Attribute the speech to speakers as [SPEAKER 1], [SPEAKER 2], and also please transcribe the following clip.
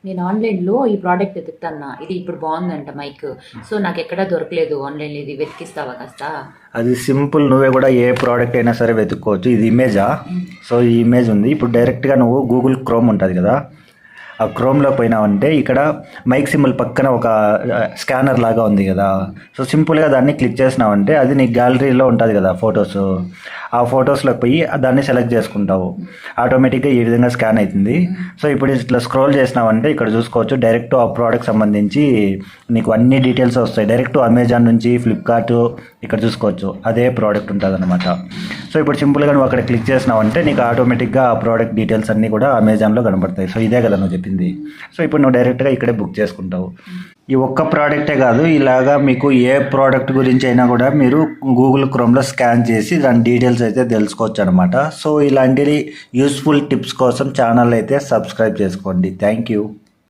[SPEAKER 1] నేను ఆన్లైన్లో ఈ ప్రోడక్ట్ వెతుకుతాన్నా, ఇది ఇప్పుడు బాగుందంట మైక్. సో నాకు ఎక్కడా దొరకలేదు ఆన్లైన్లో, ఇది వెతికిస్తావా కాస్త?
[SPEAKER 2] అది సింపుల్, నువ్వే కూడా ఏ ప్రోడక్ట్ అయినా సరే వెతుక్కోవచ్చు. ఇది ఇమేజా? సో ఈ ఇమేజ్ ఉంది. ఇప్పుడు డైరెక్ట్గా నువ్వు గూగుల్ క్రోమ్ ఉంటుంది కదా, ఆ క్రోమ్లో పోయినావంటే ఇక్కడ మైక్ సింబల్ పక్కన ఒక స్కానర్ లాగా ఉంది కదా. సో సింపుల్గా దాన్ని క్లిక్ చేసినావంటే అది నీ గ్యాలరీలో ఉంటుంది కదా ఫొటోస్, ఆ ఫొటోస్లోకి పోయి దాన్ని సెలెక్ట్ చేసుకుంటావు. ఆటోమేటిక్గా ఈ విధంగా స్కాన్ అవుతుంది. సో ఇప్పుడు ఇట్లా స్క్రోల్ చేసినావంటే ఇక్కడ చూసుకోవచ్చు, డైరెక్ట్ ఆ ప్రోడక్ట్ సంబంధించి నీకు అన్ని డీటెయిల్స్ వస్తాయి. డైరెక్ట్ అమెజాన్ నుంచి ఫ్లిప్కార్ట్ ఇక్కడ చూసుకోవచ్చు, అదే ప్రోడక్ట్ ఉంటుంది అనమాట. సో ఇప్పుడు సింపుల్గా నువ్వు అక్కడ క్లిక్ చేసినావంటే నీకు ఆటోమేటిక్గా ఆ ప్రోడక్ట్ డీటెయిల్స్ అన్నీ కూడా అమెజాన్లో కనబడతాయి. సో ఇదే కదా నువ్వు చెప్పింది. సో ఇప్పుడు నువ్వు డైరెక్ట్గా ఇక్కడే బుక్ చేసుకుంటావు. ఈ ఒక్క ప్రోడక్టే కాదు, ఇలాగా మీకు ఏ ప్రోడక్ట్ గురించి అయినా కూడా మీరు గూగుల్ క్రోమ్లో స్కాన్ చేసి దాని డీటెయిల్స్ అయితే తెలుసుకోవచ్చు అనమాట. సో ఇలాంటి యూస్ఫుల్ టిప్స్ కోసం ఛానల్ అయితే సబ్స్క్రైబ్ చేసుకోండి. Thank you.